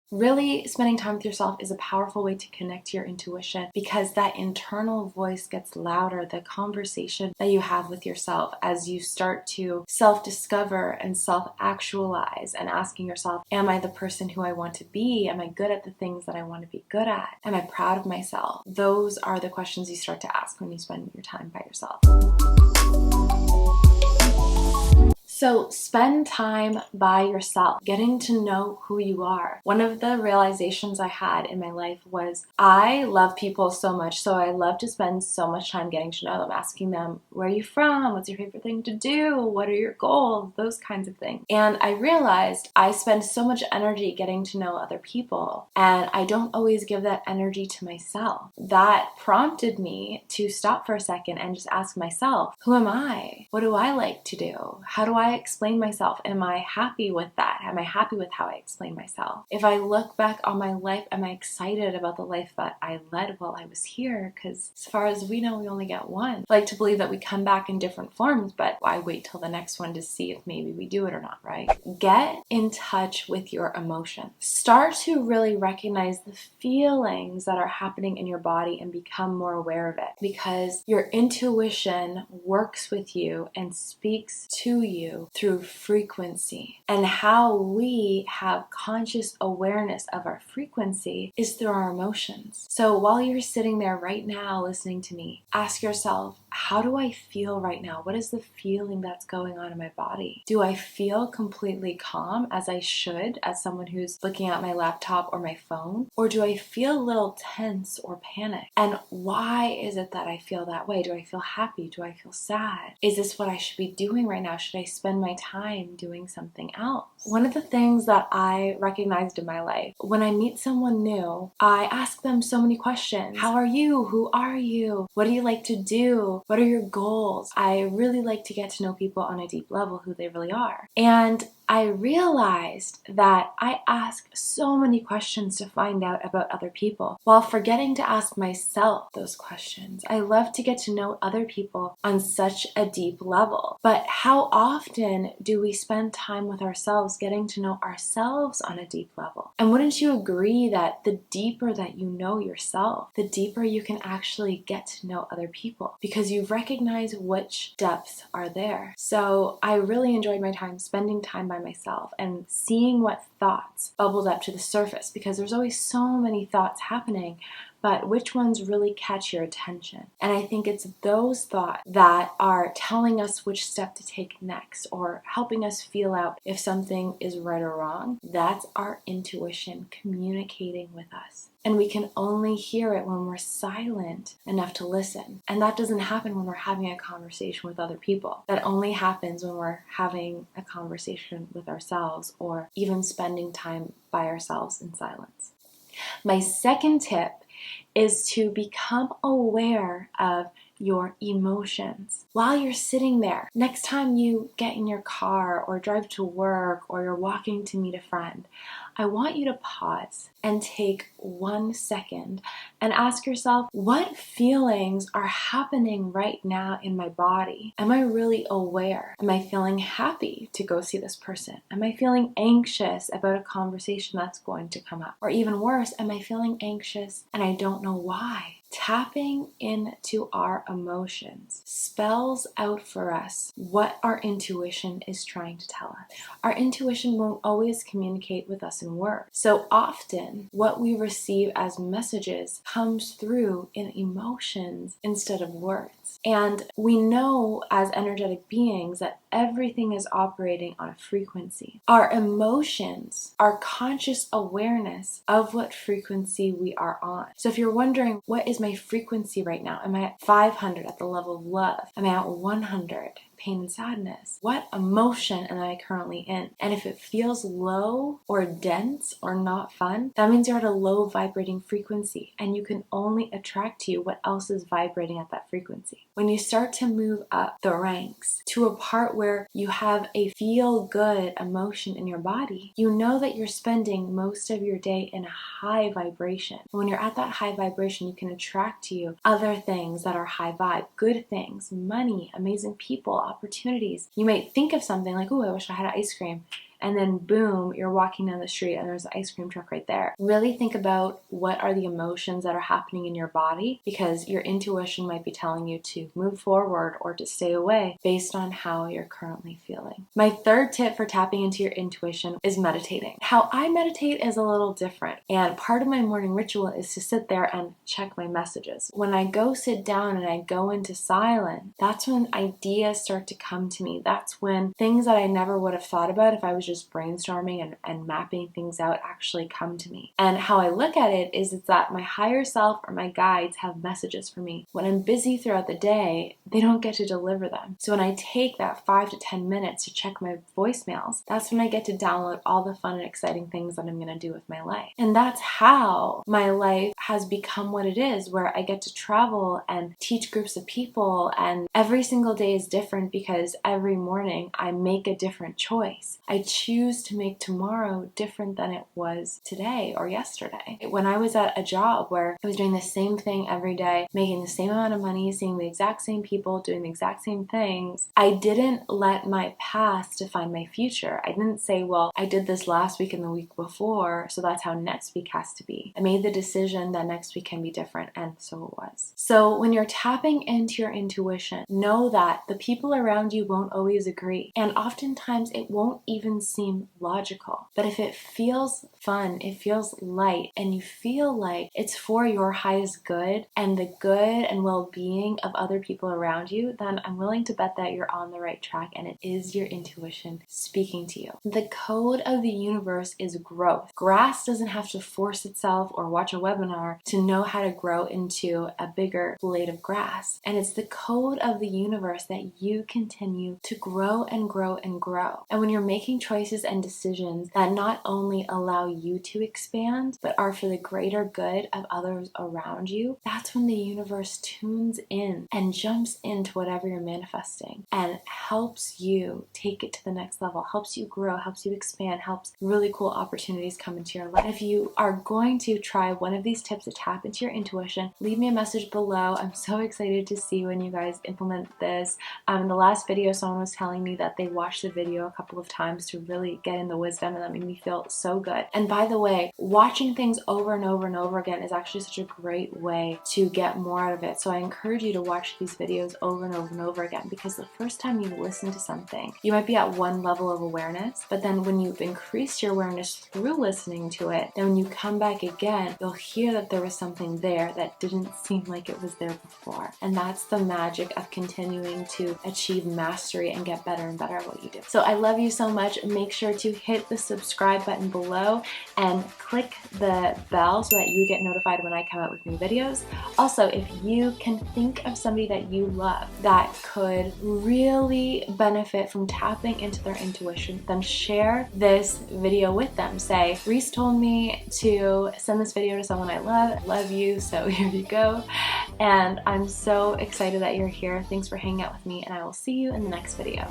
Really, spending time with yourself is a powerful way to connect to your intuition because that internal voice gets louder. The conversation that you have with yourself as you start to self-discover and self-actualize and asking yourself, am I the person who I want to be? Am I good at the things that I want to be good at? Am I proud of myself? Those are the questions you start to ask when you spend your time by yourself. So spend time by yourself, getting to know who you are. One of the realizations I had in my life was I love people so much, so I love to spend so much time getting to know them, asking them, where are you from? What's your favorite thing to do? What are your goals? Those kinds of things. And I realized I spend so much energy getting to know other people, and I don't always give that energy to myself. That prompted me to stop for a second and just ask myself, who am I? What do I like to do? How do I explain myself? Am I happy with that? Am I happy with how I explain myself? If I look back on my life, am I excited about the life that I led while I was here? Because as far as we know, we only get one. I like to believe that we come back in different forms, but why wait till the next one to see if maybe we do it or not, right? Get in touch with your emotions. Start to really recognize the feelings that are happening in your body and become more aware of it, because your intuition works with you and speaks to you through frequency. And how we have conscious awareness of our frequency is through our emotions. So while you're sitting there right now listening to me, ask yourself, how do I feel right now? What is the feeling that's going on in my body? Do I feel completely calm, as I should, as someone who's looking at my laptop or my phone? Or do I feel a little tense or panicked? And why is it that I feel that way? Do I feel happy? Do I feel sad? Is this what I should be doing right now? Should I spend my time doing something else? One of the things that I recognized in my life, when I meet someone new, I ask them so many questions. How are you? Who are you? What do you like to do? What are your goals? I really like to get to know people on a deep level, who they really are. And I realized that I ask so many questions to find out about other people while forgetting to ask myself those questions. I love to get to know other people on such a deep level. But how often do we spend time with ourselves, getting to know ourselves on a deep level? And wouldn't you agree that the deeper that you know yourself, the deeper you can actually get to know other people, because you recognize which depths are there. So I really enjoyed my time spending time by myself and seeing what thoughts bubbled up to the surface, because there's always so many thoughts happening, but which ones really catch your attention? And I think it's those thoughts that are telling us which step to take next, or helping us feel out if something is right or wrong. That's our intuition communicating with us. And we can only hear it when we're silent enough to listen. And that doesn't happen when we're having a conversation with other people. That only happens when we're having a conversation with ourselves, or even spending time by ourselves in silence. My second tip is to become aware of your emotions. While you're sitting there, next time you get in your car or drive to work or you're walking to meet a friend, I want you to pause and take 1 second and ask yourself, what feelings are happening right now in my body? Am I really aware? Am I feeling happy to go see this person? Am I feeling anxious about a conversation that's going to come up? Or even worse, am I feeling anxious and I don't know why? Tapping into our emotions spells out for us what our intuition is trying to tell us. Our intuition won't always communicate with us in words. So often, what we receive as messages comes through in emotions instead of words. And we know as energetic beings that everything is operating on a frequency. Our emotions are conscious awareness of what frequency we are on. So if you're wondering, what is my frequency right now? Am I at 500 at the level of love? Am I at 100? Pain and sadness. What emotion am I currently in? And if it feels low or dense or not fun, that means you're at a low vibrating frequency, and you can only attract to you what else is vibrating at that frequency. When you start to move up the ranks to a part where you have a feel-good emotion in your body, you know that you're spending most of your day in a high vibration. When you're at that high vibration, you can attract to you other things that are high vibe, good things, money, amazing people, opportunities. You might think of something like, oh, I wish I had ice cream. and then boom, you're walking down the street and there's an ice cream truck right there. Really think about what are the emotions that are happening in your body, because your intuition might be telling you to move forward or to stay away based on how you're currently feeling. My third tip for tapping into your intuition is meditating. How I meditate is a little different, and part of my morning ritual is to sit there and check my messages. When I go sit down and I go into silence, that's when ideas start to come to me. That's when things that I never would have thought about if I was just brainstorming and mapping things out actually come to me. And how I look at it is it's that my higher self or my guides have messages for me. When I'm busy throughout the day, they don't get to deliver them. So when I take that 5 to 10 minutes to check my voicemails, that's when I get to download all the fun and exciting things that I'm going to do with my life. And that's how my life has become what it is, where I get to travel and teach groups of people, and every single day is different because every morning I make a different choice. I choose to make tomorrow different than it was today or yesterday. When I was at a job where I was doing the same thing every day, making the same amount of money, seeing the exact same people, doing the exact same things, I didn't let my past define my future. I didn't say, well, I did this last week and the week before, so that's how next week has to be. I made the decision that next week can be different, and so it was. So when you're tapping into your intuition, know that the people around you won't always agree, and oftentimes it won't even seem logical. But if it feels fun, it feels light, and you feel like it's for your highest good and the good and well-being of other people around you, then I'm willing to bet that you're on the right track and it is your intuition speaking to you. The code of the universe is growth. Grass doesn't have to force itself or watch a webinar to know how to grow into a bigger blade of grass. And it's the code of the universe that you continue to grow and grow and grow. And when you're making choices and decisions that not only allow you to expand, but are for the greater good of others around you, that's when the universe tunes in and jumps into whatever you're manifesting and helps you take it to the next level, helps you grow, helps you expand, helps really cool opportunities come into your life. If you are going to try one of these tips to tap into your intuition, leave me a message below. I'm so excited to see when you guys implement this. In the last video, someone was telling me that they watched the video a couple of times to really get in the wisdom, and that made me feel so good. And by the way, watching things over and over and over again is actually such a great way to get more out of it. So I encourage you to watch these videos over and over and over again, because the first time you listen to something, you might be at one level of awareness, but then when you've increased your awareness through listening to it, then when you come back again, you'll hear that there was something there that didn't seem like it was there before. And that's the magic of continuing to achieve mastery and get better and better at what you do. So I love you so much. Make sure to hit the subscribe button below and click the bell so that you get notified when I come out with new videos. Also, if you can think of somebody that you love that could really benefit from tapping into their intuition, then share this video with them. Say, Reese told me to send this video to someone I love you, so here you go. And I'm so excited that you're here. Thanks for hanging out with me, and I will see you in the next video.